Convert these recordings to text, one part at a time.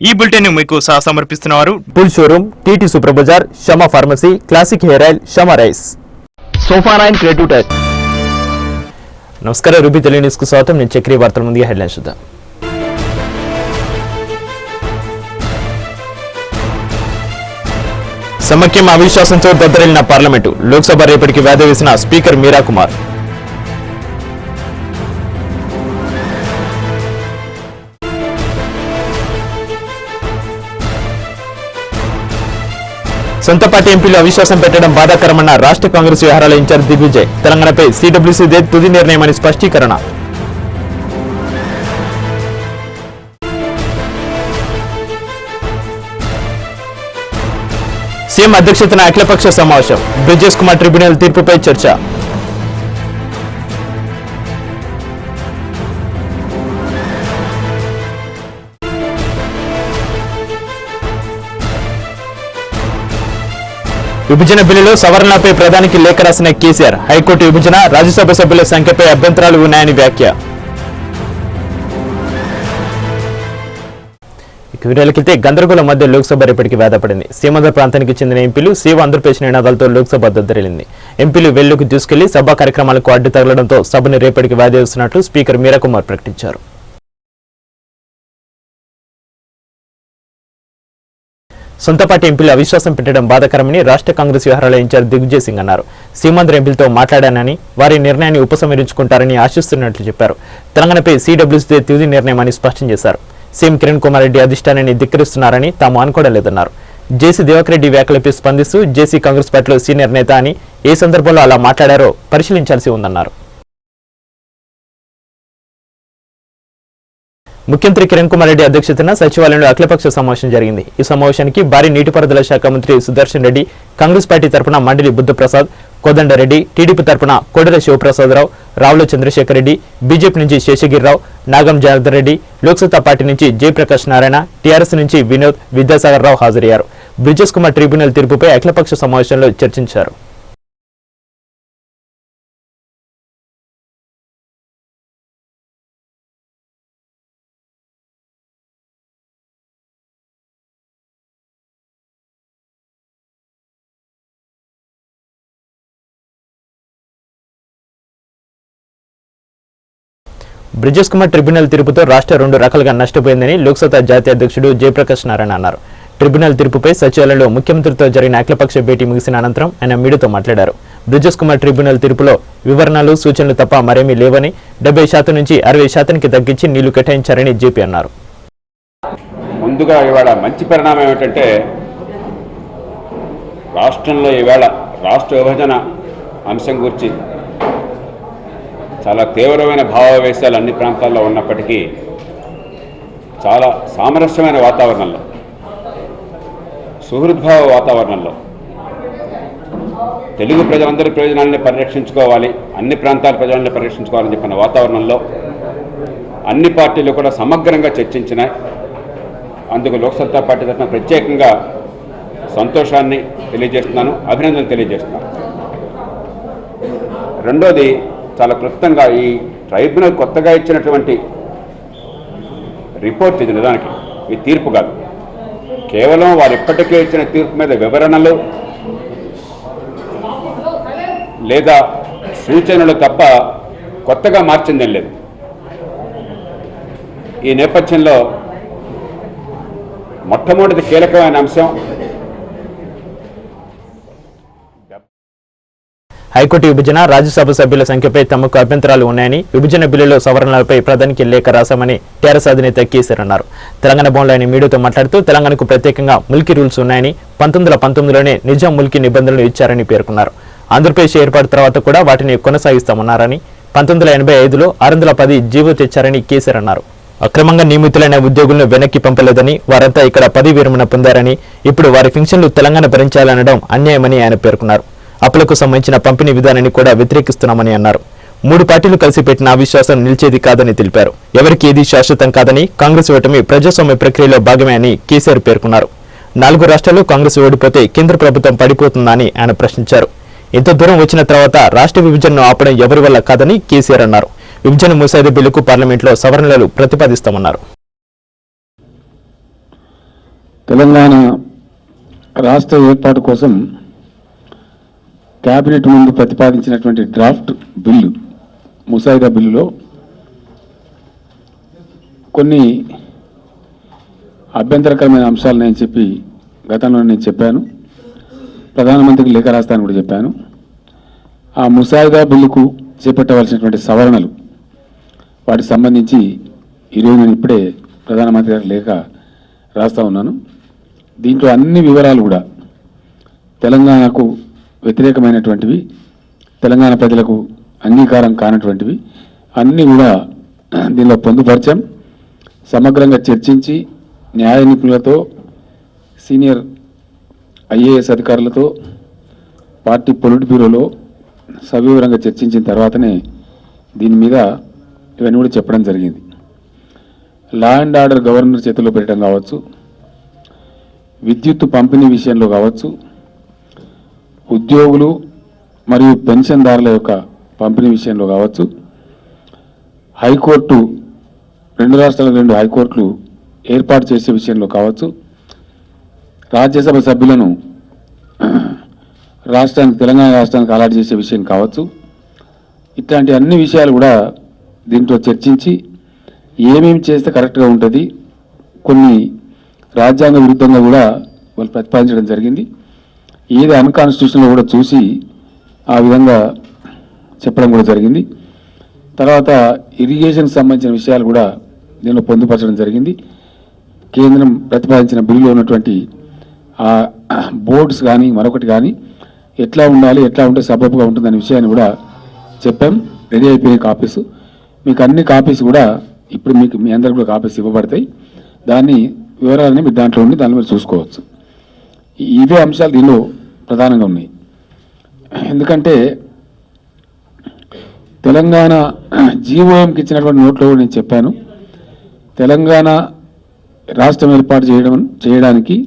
ఈ బులెటిన్ మీకు సమర్పిస్తున్నారు పుల్ showroom, TT super bazaar, Shama pharmacy, classic hair oil, Shama rice, sofa 9 creative touch. నమస్కారం, రూబీ తెలుగు న్యూస్ కు స్వాగతం. నేను చక్రీ. వార్తల ముందుగా హెడ్లైన్స్ చూద్దాం. సమైక్యం అవిశ్వాసంతో దద్దరిల్లిన పార్లమెంటు, లోక్సభ రేపటికి వాయిదా వేసిన స్పీకర్ మీరా కుమార్. సొంత పార్టీ ఎంపీలు అవిశ్వాసం పెట్టడం బాధాకరమన్న రాష్ట్ర కాంగ్రెస్ వ్యవహారాల ఇన్ఛార్జ్ దిగ్విజయ్. తెలంగాణపై సిడబ్ల్యూసీదే తుది నిర్ణయమని స్పష్టీకరణ. సీఎం అధ్యక్షతన అఖిలపక్ష సమావేశం, బ్రిజేష్ కుమార్ ట్రిబ్యునల్ తీర్పుపై చర్చ. విభజన బిల్లులో సవరణలపై ప్రధానికి లేఖ రాసిన కేసీఆర్. హైకోర్టు విభజన, రాజ్యసభ సభ్యుల సంఖ్యపై అభ్యంతరాలు ఉన్నాయని వ్యాఖ్య. వీరాలకెళ్తే గందరగోళం మధ్య లోక్సభ రేపటికి వాయిదా పడింది. సీమాంధ్ర ప్రాంతానికి చెందిన ఎంపీలు సేవ్ ఆంధ్రప్రదేశ్ నినాదాలతో లోక్సభ దద్దరిల్లింది. ఎంపీలు వెల్లుకు తీసుకెళ్లి సభా కార్యక్రమాలకు అడ్డు తగలడంతో సభను రేపటికి వాయిదా వేస్తున్నట్లు స్పీకర్ మీరా కుమార్ ప్రకటించారు. సొంత పార్టీ ఎంపీలు అవిశ్వాసం పెట్టడం బాధాకరమని రాష్ట్ర కాంగ్రెస్ వ్యవహారాల ఇన్ఛార్జ్ దిగ్విజయ్ సింగ్ అన్నారు. సీమాంధ్ర ఎంపీలతో మాట్లాడానని, వారి నిర్ణయాన్ని ఉపసంహరించుకుంటారని ఆశిస్తున్నట్లు చెప్పారు. తెలంగాణపై సిడబ్ల్యూసీదే తుది నిర్ణయమని స్పష్టం చేశారు. సీఎం కిరణ్ కుమార్ రెడ్డి అధిష్టానాన్ని ధిక్కరిస్తున్నారని తాము అనుకోవడంలేదన్నారు. జేసీ దివాకర్ రెడ్డి వ్యాఖ్యలపై స్పందిస్తూ జేసీ కాంగ్రెస్ పార్టీలో సీనియర్ నేత అని, ఏ సందర్భంలో అలా మాట్లాడారో పరిశీలించాల్సి ఉందన్నారు. ముఖ్యమంత్రి కిరణ్ కుమార్ రెడ్డి అధ్యక్షతన సచివాలయంలో అఖిలపక్ష సమావేశం జరిగింది. ఈ సమావేశానికి భారీ నీటిపారుదల శాఖ మంత్రి సుదర్శన్ రెడ్డి, కాంగ్రెస్ పార్టీ తరపున మండలి బుద్ధప్రసాద్, కోదండరెడ్డి, టీడీపీ తరపున కోడెల శివప్రసాదరావు, రావుల చంద్రశేఖర్ రెడ్డి, బీజేపీ నుంచి శేషగిరిరావు, నాగం జనార్దన్ రెడ్డి, లోక్సత్తా పార్టీ నుంచి జయప్రకాష్ నారాయణ, టీఆర్ఎస్ నుంచి వినోద్, విద్యాసాగర్ రావు హాజరయ్యారు. బ్రిజేష్ కుమార్ ట్రిబ్యునల్ తీర్పుపై అఖిలపక్ష సమావేశంలో చర్చించారు. బ్రిజేష్ కుమార్ ట్రిబ్యునల్ తీర్పుతో రాష్ట్ర 2 రకాలుగా నష్టపోయిందని లోక్సత్తా జాతీయ అధ్యక్షుడు జయప్రకాష్ నారాయణ అన్నారు. ట్రిబ్యునల్ తీర్పుపై సచివాలయంలో ముఖ్యమంత్రితో జరిగిన అఖిలపక్ష భేటీ ముగిసిన అనంతరం ఆయన మీడియాతో మాట్లాడారు. బ్రిజేష్ కుమార్ ట్రిబ్యునల్ తీర్పులో వివరణలు, సూచనలు తప్ప మరేమీ లేవని, 70% నుంచి 60% తగ్గించి నీళ్లు కేటాయించారని జేపీ అన్నారు. ముందుగా ఇవాళ మంచి పరిణామం ఏమిటంటే, రాష్ట్రంలో ఈవేళ రాష్ట్ర విభజన అంశం గురించి చాలా తీవ్రమైన భావావేశాలు అన్ని ప్రాంతాల్లో ఉన్నప్పటికీ చాలా సామరస్యమైన వాతావరణంలో, సుహృద్భావ వాతావరణంలో తెలుగు ప్రజలందరి ప్రయోజనాలని పరిరక్షించుకోవాలి, అన్ని ప్రాంతాల ప్రజలను పరిరక్షించుకోవాలని చెప్పిన వాతావరణంలో అన్ని పార్టీలు కూడా సమగ్రంగా చర్చించినాయి. అందుకు లోక్సత్తా పార్టీ తరఫున ప్రత్యేకంగా సంతోషాన్ని తెలియజేస్తున్నాను, అభినందనలు తెలియజేస్తున్నాను. రెండోది, చాలా క్లుప్తంగా ఈ ట్రైబ్యునల్ కొత్తగా ఇచ్చినటువంటి రిపోర్ట్ ఇది నిజానికి ఈ తీర్పు కాదు. కేవలం వారు ఇప్పటికే ఇచ్చిన తీర్పు మీద వివరణలు లేదా సూచనలు తప్ప కొత్తగా మార్చిందేం లేదు. ఈ నేపథ్యంలో మొట్టమొదటి కీలకమైన అంశం, హైకోర్టు విభజన, రాజ్యసభ సభ్యుల సంఖ్యపై తమకు అభ్యంతరాలు ఉన్నాయని, విభజన బిల్లులో సవరణలపై ప్రధానికి లేఖ రాశామని టీఆర్ఎస్ అధినేత కేసీఆర్ అన్నారు. తెలంగాణ భవన్లో ఆయన మీడియాతో మాట్లాడుతూ తెలంగాణకు ప్రత్యేకంగా ముల్కీ రూల్స్ ఉన్నాయని, 1919లోనే నిజాం ముల్కీ నిబంధనలు ఇచ్చారని పేర్కొన్నారు. ఆంధ్రప్రదేశ్ ఏర్పాటు తర్వాత కూడా వాటిని కొనసాగిస్తామన్నారని, 1985లో 610 జీవో తెచ్చారని కేసీఆర్ అన్నారు. అక్రమంగా నియమితులైన ఉద్యోగులను వెనక్కి పంపలేదని, వారంతా ఇక్కడ పదవి విరమణ పొందారని, ఇప్పుడు వారి పెన్షన్లు తెలంగాణ భరించాలనడం అన్యాయమని ఆయన పేర్కొన్నారు. అప్పులకు సంబంధించిన పంపిణీ విధానాన్ని కూడా వ్యతిరేకిస్తున్నామని అన్నారు. 3 పార్టీలు కలిసి పెట్టిన అవిశ్వాసం నిలిచేది కాదని తెలిపారు. ఎవరికి ఏది శాశ్వతం కాదని, కాంగ్రెస్ ఓటమి ప్రజాస్వామ్య ప్రక్రియలో భాగమే అని కేసీఆర్ పేర్కొన్నారు. 4 రాష్ట్రాల్లో కాంగ్రెస్ ఓడిపోతే కేంద్ర ప్రభుత్వం పడిపోతుందని ఆయన ప్రశ్నించారు. ఇంత దూరం వచ్చిన తర్వాత రాష్ట్ర విభజనను ఆపడం ఎవరి వల్ల కాదని కేసీఆర్ అన్నారు. విభజన ముసాయిదా బిల్లుకు పార్లమెంట్లో సవరణలు ప్రతిపాదిస్తామన్నారు. తెలంగాణ రాష్ట్ర ఏర్పాటు కోసం కేబినెట్ ముందు ప్రతిపాదించినటువంటి డ్రాఫ్ట్ బిల్లు ముసాయిదా బిల్లులో కొన్ని అభ్యంతరకరమైన అంశాలు నేను చెప్పి గతంలో నేను చెప్పాను, ప్రధానమంత్రికి లేఖ రాస్తాను కూడా చెప్పాను. ఆ ముసాయిదా బిల్లుకు చేపట్టవలసినటువంటి సవరణలు వాటికి సంబంధించి ఈరోజు నేను ఇప్పుడే ప్రధానమంత్రి గారి లేఖ రాస్తా ఉన్నాను. దీంట్లో అన్ని వివరాలు కూడా తెలంగాణకు వ్యతిరేకమైనటువంటివి, తెలంగాణ ప్రజలకు అంగీకారం కానటువంటివి అన్నీ కూడా దీనిలో పొందుపరిచాం. సమగ్రంగా చర్చించి న్యాయ నిపుణులతో, సీనియర్ ఐఏఎస్ అధికారులతో, పార్టీ పొలిట్ బ్యూరోలో సవివరంగా చర్చించిన తర్వాతనే దీని మీద ఇవన్నీ కూడా చెప్పడం జరిగింది. లా అండ్ ఆర్డర్ గవర్నర్ చేతిలో పెట్టడం కావచ్చు, విద్యుత్ పంపిణీ విషయంలో కావచ్చు, ఉద్యోగులు మరియు పెన్షన్దారుల యొక్క పంపిణీ విషయంలో కావచ్చు, హైకోర్టు 2 రాష్ట్రాలకు 2 హైకోర్టులు ఏర్పాటు చేసే విషయంలో కావచ్చు, రాజ్యసభ సభ్యులను తెలంగాణ రాష్ట్రానికి అలాట్ చేసే విషయం కావచ్చు, ఇట్లాంటి అన్ని విషయాలు కూడా దీంట్లో చర్చించి ఏమేమి చేస్తే కరెక్ట్గా ఉంటుంది, కొన్ని రాజ్యాంగ విరుద్ధంగా కూడా వాళ్ళు ప్రతిపాదించడం జరిగింది. ఏది అన్కాన్స్టిట్యూషన్లో కూడా చూసి ఆ విధంగా చెప్పడం కూడా జరిగింది. తర్వాత ఇరిగేషన్కి సంబంధించిన విషయాలు కూడా దీనిలో పొందుపరచడం జరిగింది. కేంద్రం ప్రతిపాదించిన బిల్లులో ఉన్నటువంటి ఆ బోర్డ్స్ కానీ మరొకటి కానీ ఎట్లా ఉండాలి, ఎట్లా ఉంటే సబబుగా ఉంటుందనే విషయాన్ని కూడా చెప్పాం. రెడీ అయిపోయిన కాపీస్ మీకు అన్ని కాపీస్ కూడా ఇప్పుడు మీ అందరికి కూడా కాపీస్ ఇవ్వబడతాయి. దాన్ని వివరాలని మీరు దాంట్లో ఉండి దాన్ని మీరు చూసుకోవచ్చు. ఇవే అంశాలు దీనిలో ప్రధానంగా ఉన్నాయి. ఎందుకంటే తెలంగాణ జీవోఎంకి ఇచ్చినటువంటి నోట్లో నేను చెప్పాను, తెలంగాణ రాష్ట్రం ఏర్పాటు చేయడానికి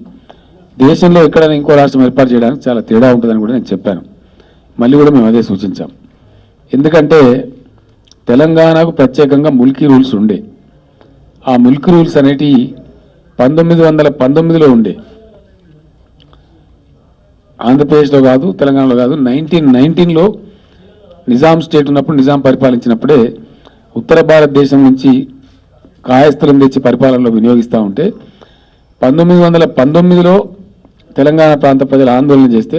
దేశంలో ఎక్కడైనా ఇంకో రాష్ట్రం ఏర్పాటు చేయడానికి చాలా తేడా ఉంటుందని కూడా నేను చెప్పాను. మళ్ళీ కూడా మేము అదే సూచించాం. ఎందుకంటే తెలంగాణకు ప్రత్యేకంగా ముల్కీ రూల్స్ ఉండే, ఆ ముల్కీ రూల్స్ అనేటివి 1919లో ఉండే, ఆంధ్రప్రదేశ్లో కాదు, తెలంగాణలో కాదు. 1919లో నిజాం స్టేట్ ఉన్నప్పుడు, నిజాం పరిపాలించినప్పుడే ఉత్తర భారతదేశం నుంచి కాయస్థలం తెచ్చి పరిపాలనలో వినియోగిస్తూ ఉంటే 1919లో తెలంగాణ ప్రాంత ప్రజలు ఆందోళన చేస్తే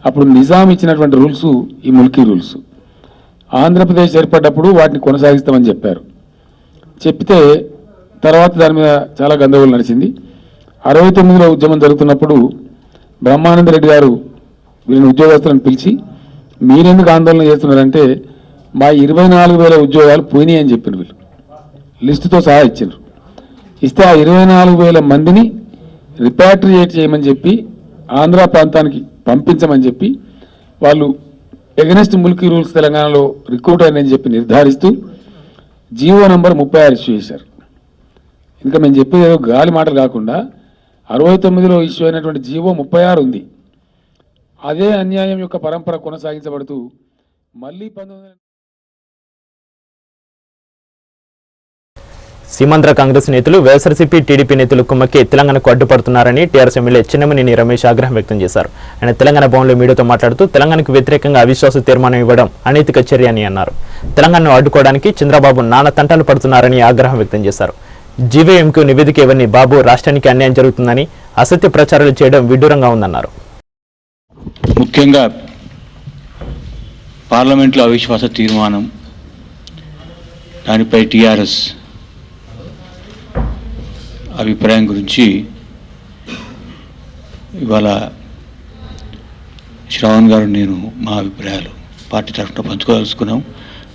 అప్పుడు నిజాం ఇచ్చినటువంటి రూల్స్ ఈ ముల్కీ రూల్స్. ఆంధ్రప్రదేశ్ ఏర్పడ్డప్పుడు వాటిని కొనసాగిస్తామని చెప్పారు. చెప్తే తర్వాత దాని మీద చాలా గందరగోళం నడిచింది. 69లో ఉద్యమం జరుగుతున్నప్పుడు బ్రహ్మానంద రెడ్డి గారు వీళ్ళని ఉద్యోగస్తులను పిలిచి, మీరెందుకు ఆందోళన చేస్తున్నారంటే మా 24,000 ఉద్యోగాలు పోయినాయి అని చెప్పారు. వీళ్ళు లిస్టుతో సహా ఇచ్చారు. ఇస్తే ఆ 24,000 మందిని రిపాట్రియేట్ చేయమని చెప్పి ఆంధ్ర ప్రాంతానికి పంపించమని చెప్పి వాళ్ళు ఎగనెస్ట్ ముల్కీ రూల్స్ తెలంగాణలో రిక్రూట్ అయినని చెప్పి నిర్ధారిస్తూ జీవో నంబర్ 36 ఇష్యూ చేశారు. ఇంకా మేము చెప్పేది ఏదో గాలి మాటలు కాకుండా 69లో ఇష్యూ అయినటువంటి జీవో 36 ఉంది. అదే అన్యాయం యొక్క పరంపర కొనసాగించబడుతూ మళ్ళీ 19 సీమాంధ్ర కాంగ్రెస్ నేతలు వైఎస్ఆర్సీపీ టీడీపీ నేతలు కుమ్మక్కి తెలంగాణకు అడ్డుపడుతున్నారని టీఆర్ఎస్ ఎమ్మెల్యే చిన్నమనేని రమేష్ ఆగ్రహం వ్యక్తం చేశారు. ఆయన తెలంగాణ భవన్లో మీడియాతో మాట్లాడుతూ తెలంగాణకు వ్యతిరేకంగా అవిశ్వాస తీర్మానం ఇవ్వడం అనైతిక చర్య అని అన్నారు. తెలంగాణను అడ్డుకోవడానికి చంద్రబాబు నానా తంటాలు పడుతున్నారని ఆగ్రహం వ్యక్తం చేశారు. జీవీఎంకు నివేదిక ఇవ్వని బాబు రాష్ట్రానికి అన్యాయం జరుగుతుందని అసత్య ప్రచారాలు చేయడం విడ్డూరంగా ఉందన్నారు. ముఖ్యంగా పార్లమెంట్లో అవిశ్వాస తీర్మానం, దానిపై టీఆర్ఎస్ అభిప్రాయం గురించి ఇవాళ శ్రవణ్ గారు నేను మా అభిప్రాయాలు పార్టీ తరఫున పంచుకోదలుచుకున్నాం.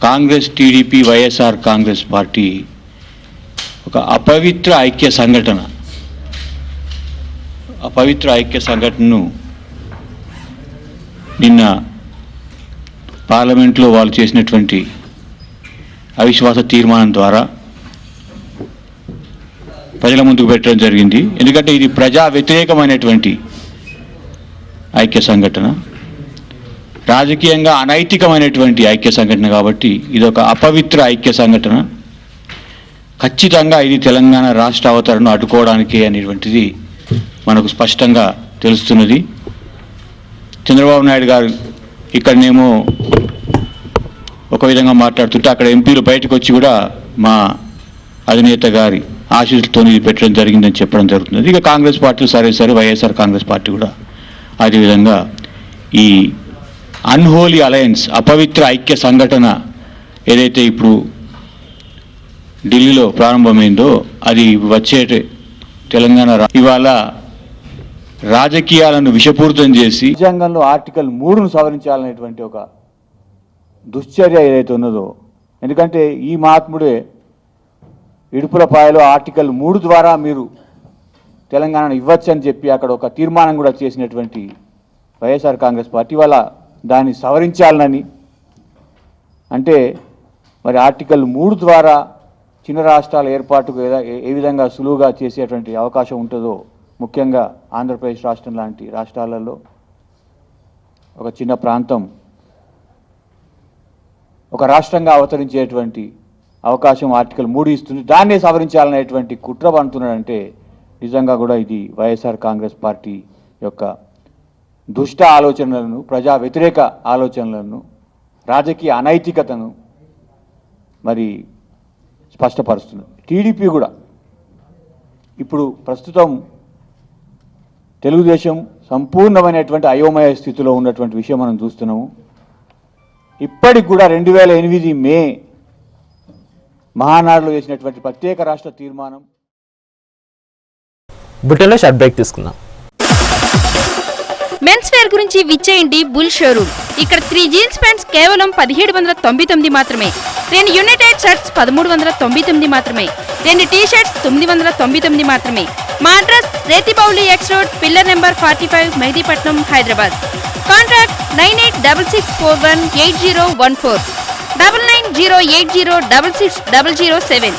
కాంగ్రెస్, టీడీపీ, వైఎస్ఆర్ కాంగ్రెస్ పార్టీ ఒక అపవిత్ర ఐక్య సంఘటనను నిన్న పార్లమెంట్లో వాళ్ళు చేసినటువంటి అవిశ్వాస తీర్మానం ద్వారా ప్రజల ముందుకు పెట్టడం జరిగింది. ఎందుకంటే ఇది ప్రజా వ్యతిరేకమైనటువంటి ఐక్య సంఘటన, రాజకీయంగా అనైతికమైనటువంటి ఐక్య సంఘటన కాబట్టి ఇది ఒక అపవిత్ర ఐక్య సంఘటన. ఖచ్చితంగా ఇది తెలంగాణ రాష్ట్ర అవతరణను అడ్డుకోవడానికి అనేటువంటిది మనకు స్పష్టంగా తెలుస్తున్నది. చంద్రబాబు నాయుడు గారు ఇక్కడనేమో ఒక విధంగా మాట్లాడుతుంటే అక్కడ ఎంపీలు బయటకు వచ్చి కూడా మా అధినేత గారి ఆశీస్సులతో ఇది పెట్టడం జరిగిందని చెప్పడం జరుగుతుంది. ఇక కాంగ్రెస్ పార్టీ సరే వైఎస్ఆర్ కాంగ్రెస్ పార్టీ కూడా అదేవిధంగా ఈ అన్హోలీ అలయన్స్ అపవిత్ర ఐక్య సంఘటన ఏదైతే ఇప్పుడు ఢిల్లీలో ప్రారంభమైందో అది వచ్చే తెలంగాణ ఇవాళ రాజకీయాలను విషపూరితం చేసి రాజ్యాంగంలో ఆర్టికల్ 3ను సవరించాలనేటువంటి ఒక దుశ్చర్య ఏదైతే ఉన్నదో, ఎందుకంటే ఈ మహాత్ముడే ఇడుపులపాయలో ఆర్టికల్ 3 ద్వారా మీరు తెలంగాణను ఇవ్వచ్చని చెప్పి అక్కడ ఒక తీర్మానం కూడా చేసినటువంటి వైఎస్ఆర్ కాంగ్రెస్ పార్టీ వల్ల దాన్ని సవరించాలని, అంటే మరి ఆర్టికల్ 3 ద్వారా చిన్న రాష్ట్రాల ఏర్పాటుకు ఏ విధంగా సులువుగా చేసేటువంటి అవకాశం ఉంటుందో, ముఖ్యంగా ఆంధ్రప్రదేశ్ రాష్ట్రం లాంటి రాష్ట్రాలలో ఒక చిన్న ప్రాంతం ఒక రాష్ట్రంగా అవతరించేటువంటి అవకాశం ఆర్టికల్ 3 ఇస్తుంది. దాన్నే సవరించాలనేటువంటి కుట్ర పండుతున్నాడంటే నిజంగా కూడా ఇది వైఎస్ఆర్ కాంగ్రెస్ పార్టీ యొక్క దుష్ట ఆలోచనలను, ప్రజా వ్యతిరేక ఆలోచనలను, రాజకీయ అనైతికతను మరి స్పష్టపరుస్తుంది. టీడీపీ కూడా ఇప్పుడు ప్రస్తుతం తెలుగుదేశం సంపూర్ణమైనటువంటి అయోమయ స్థితిలో ఉన్నటువంటి విషయం మనం చూస్తున్నాము. ఇప్పటికి కూడా 2008 మే మహానాడులో చేసినటువంటి ప్రత్యేక రాష్ట్ర తీర్మానం. బుట్టెలో షార్ట్ బ్రేక్ తీసుకుందాం. మెన్స్ వేర్ గురించి విచ్చేయండి బుల్ షోరూమ్. ఇక్కడ 3 జీన్స్ ప్యాంట్స్ కేవలం 1799 మాత్రమే, 2 యునైటెడ్ షర్ట్స్ 1399 మాత్రమే, 2 టీ షర్ట్స్ 999 మాత్రమే. మా address Rethibowli X road, pillar number 45, Mehdipatnam, Hyderabad. Contact 9866418014, 9908066007.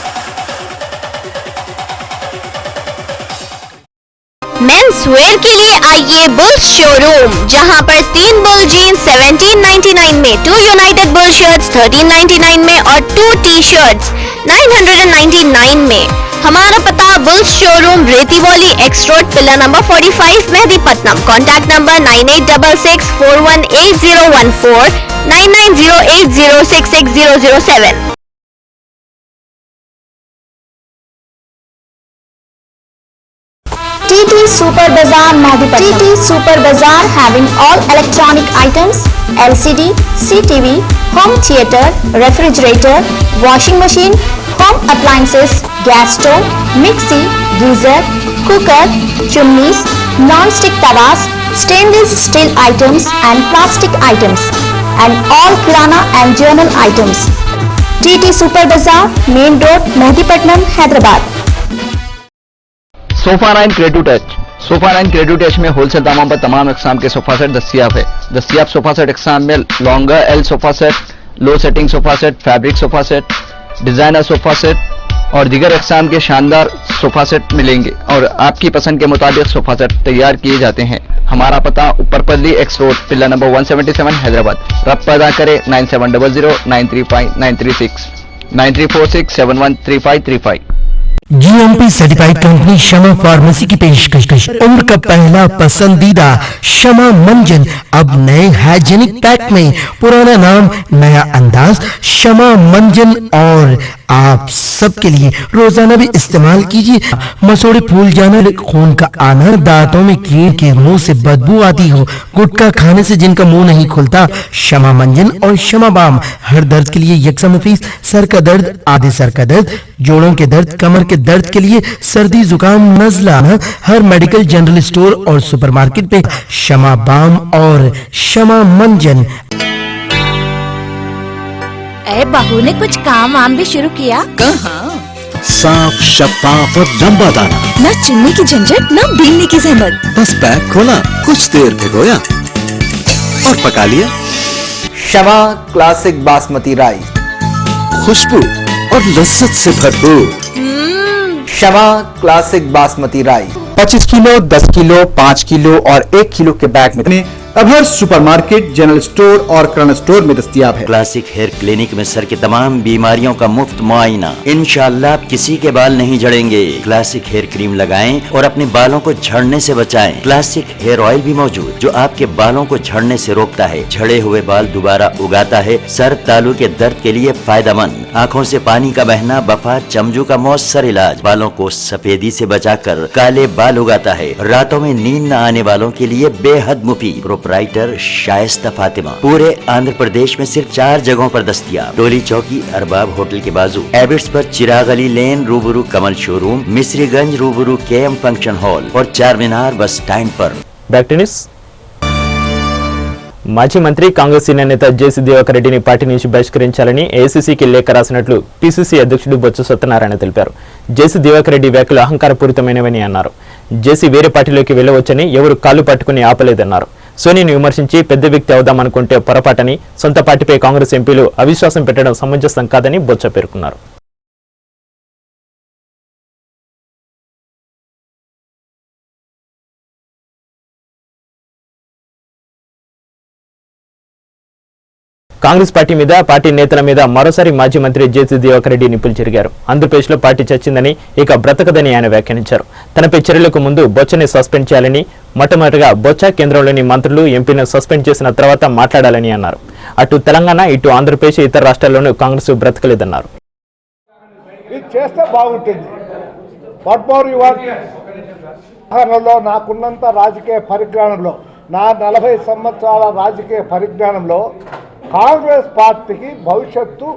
Men's wear के लिए आइए बुल्स शोरूम, जहां पर 3 बुल जीन्स 1799 में, 2 यूनाइटेड बुल शर्ट्स 1399 में और 2 टी शर्ट्स 999 में. हमारा पता Bulls showroom Rethibowli X road, pillar number 45, Mehdipatnam. Contact number 9866418014, 9908066007. TT Super Bazaar Mehdipatnam. TT Super Bazaar having all electronic items, LCD, CTV, home theater, refrigerator, washing machine, home appliances, gas stove, mixie, geyser, cooker, chimneys, non-stick tawas, stainless steel items and plastic items, and all kirana and journal items. TT Super Bazaar, Main Road, Mehdipatnam, Hyderabad. Sofa 9 credit touch. Sofa 9 credit touch में wholesale दामों पर तमाम इकसाम के sofa set दस्तियाब है. दस्तियाब sofa set इकसाम में lounger L sofa set, low seating sofa set, fabric sofa set, designer sofa set और दीगर इकसाम के शानदार सोफा सेट मिलेंगे और आपकी पसंद के मुताबिक सोफा सेट तैयार किए जाते हैं. हमारा पता Upparpally X road, pillar number 177, Hyderabad. रब्ता अदा करें 9700935936, 9346713535. GMP certified company Shama pharmacy की पेशकश. उम्र का पहला पसंदीदा शमा मंजन अब नए हाइजेनिक पैक में. पुराना नाम नया अंदाज शमा मंजन और आप सबके लिए रोजाना भी इस्तेमाल कीजिए. मसोड़े फूल जाना, खून का आना, दांतों में कीड़ के मुंह से बदबू आती हो, गुटखा खाने से जिनका मुंह नहीं खुलता, शमा मंजन और शमा बाम हर दर्द के लिए यकसा मुफीस. सर का दर्द, आधे सर का दर्द, जोड़ों के दर्द, कमर के दर्द के लिए, सर्दी जुकाम नजला, हर मेडिकल जनरल स्टोर और सुपरमार्केट पे शमा बाम और शमा मंजन. ए बहू ने कुछ काम वाम भी शुरू किया? कहाँ? साफ शफाफ और लंबा दाना, न चुनने की झंझट, न बीनने की जहमत. बस पैक खोला, कुछ देर भिगोया और पका लिया. शमा क्लासिक बासमती राइस, खुशबू और लज्जत से भरपूर. Shama classic basmati rice 25 kilo, 10 kilo, 5 kilo और 1 किलो के बैग में अब हर सुपरमार्केट, जनरल स्टोर और किराना स्टोर में दस्तयाब है। क्लासिक हेयर क्लिनिक में सर की तमाम बीमारियों का मुफ्त मुआयना। इंशाअल्लाह किसी के बाल नहीं झड़ेंगे। क्लासिक हेयर क्रीम लगाएं और अपने बालों को झड़ने से बचाएं। क्लासिक हेयर ऑयल भी मौजूद जो आपके बालों को झड़ने से रोकता है, झड़े हुए बाल दोबारा उगाता है, सर तालू के दर्द के लिए फायदेमंद, आँखों से पानी का बहना, बफा, चमजू का मौसर इलाज, बालों को सफेदी से बचाकर काले बाल उगाता है, रातों में नींद न आने वालों के लिए बेहद मुफीद। प्रोपराइटर शाइस्ता फातिमा। पूरे आंध्र प्रदेश में सिर्फ 4 जगहों पर दस्तयाब। टोली चौकी अरबाब होटल के बाजू, एबिट्स पर चिराग अली लेन रूबरू कमल शोरूम, मिश्रीगंज रूबरू केएम फंक्शन हॉल और चार मीनार बस स्टैंड पर। Back to news. మాజీ మంత్రి కాంగ్రెస్ సీనియర్ నేత జేసీ దివాకర్ రెడ్డిని పార్టీ నుంచి బహిష్కరించాలని ఏఐసీసీకి లేఖ రాసినట్లు పీసీసీ అధ్యక్షుడు బొత్స సత్యనారాయణ తెలిపారు. జేసీ దివాకర్ రెడ్డి వ్యాఖ్యలు అహంకారపూరితమైనవని అన్నారు. జేసీ వేరే పార్టీలోకి వెళ్లవచ్చని ఎవరు కాళ్లు పట్టుకుని ఆపలేదన్నారు. సోనిని విమర్శించి పెద్ద వ్యక్తి అవుదామనుకుంటే పొరపాటని, సొంత పార్టీపై కాంగ్రెస్ ఎంపీలు అవిశ్వాసం పెట్టడం సమంజసం కాదని బొత్స పేర్కొన్నారు. కాంగ్రెస్ పార్టీ మీద, పార్టీ నేతల మీద మరోసారి మాజీ మంత్రి జేసీ దివాకర్ రెడ్డి నిప్పులు చెరిగారు. ఆంధ్రప్రదేశ్లో పార్టీ చచ్చిందని, ఇక బ్రతకదని ఆయన వ్యాఖ్యానించారు. తనపై చర్యలకు ముందు బొచ్చని సస్పెండ్ చేయాలని, మొట్టమొదటిగా బొచ్చ కేంద్రంలోని మంత్రులు, ఎంపీలను సస్పెండ్ చేసిన తర్వాత మాట్లాడాలని అన్నారు. అటు తెలంగాణ, ఇటు ఆంధ్రప్రదేశ్, ఇతర రాష్ట్రాల్లోనూ కాంగ్రెస్ బ్రతకలేదన్నారు. నాకున్నంత రాజకీయ పరిజ్ఞానంలో, నా 40 సంవత్సరాల రాజకీయ పరిజ్ఞానంలో కాంగ్రెస్ పార్టీకి భవిష్యత్తు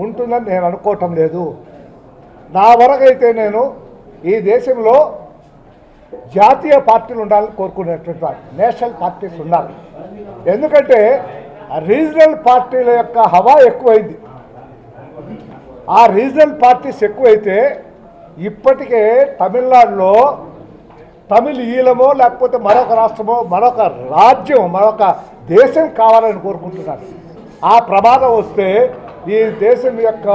ఉంటుందని నేను అనుకోవటం లేదు. నా వరకైతే నేను ఈ దేశంలో జాతీయ పార్టీలు ఉండాలని కోరుకునేటువంటి వాడు, నేషనల్ పార్టీస్ ఉండాలి. ఎందుకంటే రీజనల్ పార్టీల యొక్క హవా ఎక్కువైంది. ఆ రీజనల్ పార్టీస్ ఎక్కువైతే ఇప్పటికే తమిళనాడులో తమిళ ఈలమో లేకపోతే మరొక రాష్ట్రమో, మరొక రాజ్యం, మరొక దేశం కావాలని కోరుకుంటున్నారు. ఆ ప్రమాదం వస్తే ఈ దేశం యొక్క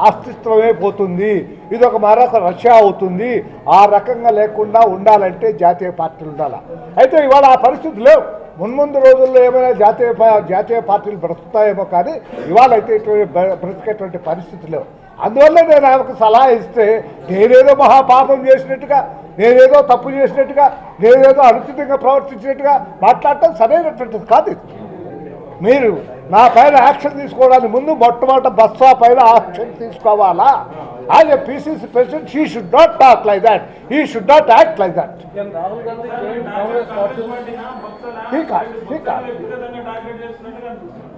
అస్తిత్వమే పోతుంది. ఇది ఒక మరొక రష్యా అవుతుంది. ఆ రకంగా లేకుండా ఉండాలంటే జాతీయ పార్టీలు ఉండాలి. అయితే ఇవాళ ఆ పరిస్థితి లేవు. మున్ముందు రోజుల్లో ఏమైనా జాతీయ పార్టీలు బ్రతుకుతాయేమో, కానీ ఇవాళ అయితే బ్రతికేటువంటి పరిస్థితి లేవు. అందువల్ల నేను ఆమెకు సలహా ఇస్తే, నేనేదో మహాపాపం చేసినట్టుగా, నేనేదో తప్పు చేసినట్టుగా, నేనేదో అనుచితంగా ప్రవర్తించినట్టుగా మాట్లాడటం సరైనటువంటిది కాదు. మీరు నా పైన యాక్షన్ తీసుకోవడానికి ముందు మొట్టమొదటి బస్సా పైన యాక్షన్ తీసుకోవాలా? As a PCC president he should not talk like that, he should not act like that.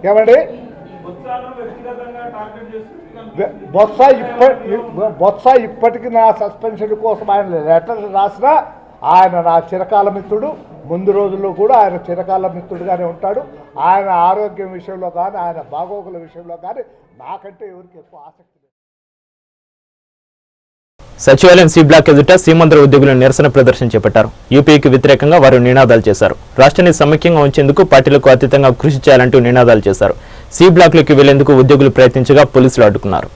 ఏమండి, బొత్స ఇప్పటికీ నా సస్పెన్షన్ కోసం ఆయన లెటర్ రాసినా, ఆయన నా చిరకాల మిత్రుడు. ముందు రోజుల్లో కూడా ఆయన చిరకాల మిత్రుడుగానే ఉంటాడు. ఆయన ఆరోగ్యం విషయంలో కానీ, ఆయన బాగోగుల విషయంలో కానీ నాకంటే ఎవరికి ఎక్కువ ఆసక్తి లేదు. సచివాలయం సి బ్లాక్ ఎదుట సీమంధ్ర ఉద్యోగులు నిరసన ప్రదర్శన చేపట్టారు. యూపీకి వ్యతిరేకంగా వారు నినాదాలు చేశారు. రాష్ట్రాన్ని సమైక్యంగా ఉంచేందుకు పార్టీలకు అతీతంగా కృషి చేయాలంటూ నినాదాలు చేశారు. సి బ్లాక్లోకి వెళ్లేందుకు ఉద్యోగులు ప్రయత్నించగా పోలీసులు అడ్డుకున్నారు.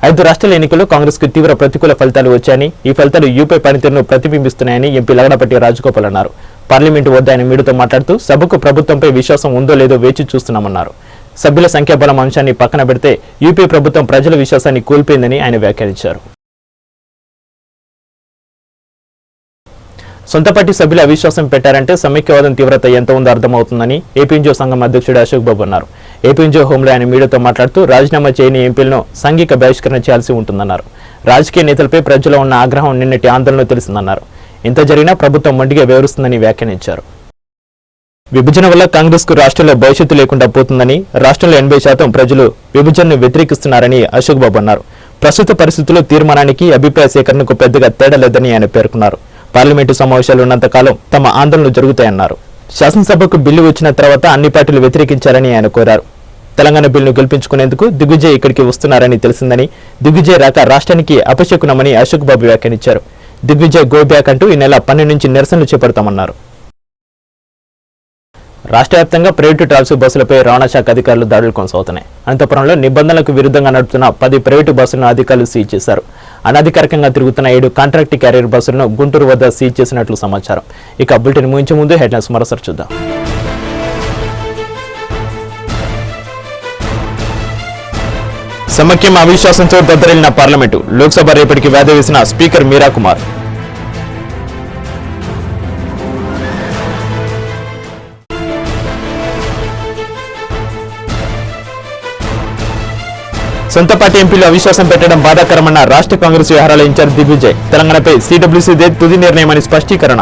ఐదు రాష్ట్రాల ఎన్నికల్లో కాంగ్రెస్ కు తీవ్ర ప్రతికూల ఫలితాలు వచ్చాయని, ఈ ఫలితాలు యూపీ పనితీరును ప్రతిబింబిస్తున్నాయని ఎంపీ లగడపట్టి రాజగోపాల్ అన్నారు. పార్లమెంటు వద్ద ఆయన మీడియాతో మాట్లాడుతూ సభకు ప్రభుత్వంపై విశ్వాసం ఉందో లేదో వేచి చూస్తున్నామన్నారు. సభ్యుల సంఖ్యాబలం అంశాన్ని పక్కన పెడితే యూపీ ప్రభుత్వం ప్రజల విశ్వాసాన్ని కోల్పోయిందని ఆయన వ్యాఖ్యానించారు. సొంత పార్టీ సభ్యులు అవిశ్వాసం పెట్టారంటే సమైక్యవాదం తీవ్రత ఎంత ఉందో అర్థమవుతుందని ఏపీఎన్జీఓ సంఘం అధ్యక్షుడు అశోక్ బాబు అన్నారు. ఏపీఎన్జీఓ హోంలో ఆయన మీడియాతో మాట్లాడుతూ రాజీనామా చేయని ఎంపీలను సాంఘిక బహిష్కరణ చేయాల్సి ఉంటుందన్నారు. రాజకీయ నేతలపై ప్రజల్లో ఉన్న ఆగ్రహం నిన్నటి ఆందోళన తెలిసిందన్నారు. ఇంత జరిగినా ప్రభుత్వం మొండిగా వ్యవహరిస్తుందని వ్యాఖ్యానించారు. విభజన వల్ల కాంగ్రెస్ కు రాష్ట్రంలో భవిష్యత్తు లేకుండా పోతుందని, రాష్ట్రంలో 80% ప్రజలు విభజనను వ్యతిరేకిస్తున్నారని అశోక్ బాబు అన్నారు. ప్రస్తుత పరిస్థితుల్లో తీర్మానానికి అభిప్రాయ సేకరణకు పెద్దగా తేడా లేదని ఆయన పేర్కొన్నారు. పార్లమెంటు సమావేశాలు ఉన్నంతకాలం తమ ఆందోళనలు జరుగుతాయన్నారు. శాసనసభకు బిల్లు వచ్చిన తర్వాత అన్ని పార్టీలు వ్యతిరేకించారని ఆయన కోరారు. తెలంగాణ బిల్లును గెలిపించుకునేందుకు దిగ్విజయ్ ఇక్కడికి వస్తున్నారని తెలిసిందని, దిగ్విజయ్ రాక రాష్ట్రానికి అపశకునమని అశోక్ బాబు వ్యాఖ్యానించారు. దిగ్విజయ్ గో బ్యాక్ అంటూ ఈ నెల 12 నుంచి నిరసనలు చేపడతామన్నారు. రాష్ట్ర వ్యాప్తంగా ప్రైవేటు ట్రావెల్స్ బస్సులపై రవాణా శాఖ అధికారులు దాడులు కొనసాగుతున్నాయి. అనంతపురంలో నిబంధనలకు విరుద్ధంగా నడుపుతున్న 10 ప్రైవేటు బస్సులను అధికారులు సీజ్ చేశారు. అనధికారికంగా తిరుగుతున్న 7 కాంట్రాక్ట్ క్యారియర్ బస్సులను గుంటూరు వద్ద సీజ్ చేసినట్లు సమాచారం. ఇక బులెటిన్ ముగించే ముందు హెడ్లైన్స్ మరోసారి చూద్దాం. సమైక్యం అవిశ్వాసంతో దద్దరిల్లిన పార్లమెంటు. లోక్సభ రేపటికి వాయిదా వేసిన స్పీకర్ మీరా కుమార్. సొంత పార్టీ ఎంపీలు అవిశ్వాసం పెట్టడం బాధాకరమన్న రాష్ట్ర కాంగ్రెస్ వ్యవహారాల ఇన్ఛార్జ్ దిగ్విజయ్. తెలంగాణపై సిడబ్ల్యూసీదే తుది నిర్ణయమని స్పష్టీకరణ.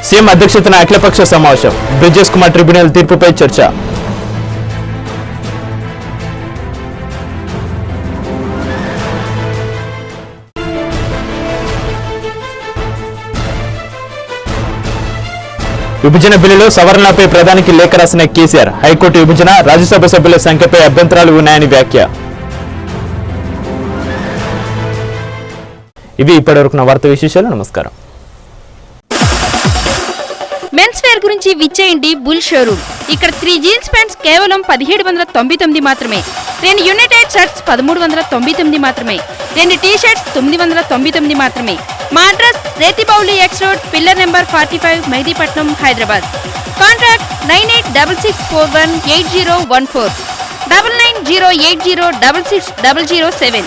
సీఎం అధ్యక్షతన అఖిలపక్ష సమావేశం. బ్రిజేష్ కుమార్ ట్రిబ్యునల్ తీర్పుపై చర్చ. విభజన బిల్లులో సవరణలపై ప్రధానికి లేఖ రాసిన కేసీఆర్. హైకోర్టు విభజన, రాజ్యసభ సభ్యుల సంఖ్యపై అభ్యంతరాలు ఉన్నాయని వ్యాఖ్య. ఇవి ఇప్పటివరకు వార్తా విశేషాలు. నమస్కారం. మెన్స్ వేర్ గురించి విచ్చేయండి బుల్ షోరూమ్. ఇక్కడ 3 జీన్స్ ప్యాంట్స్ కేవలం 1799 మాత్రమే. 2 యునైటెడ్ షర్ట్స్ 1399 మాత్రమే. 2 టీ షర్ట్స్ 999 మాత్రమే. మా address Rethibowli X road, pillar number 45, Mehdipatnam, Hyderabad. Contact 9866418014, 9908066007.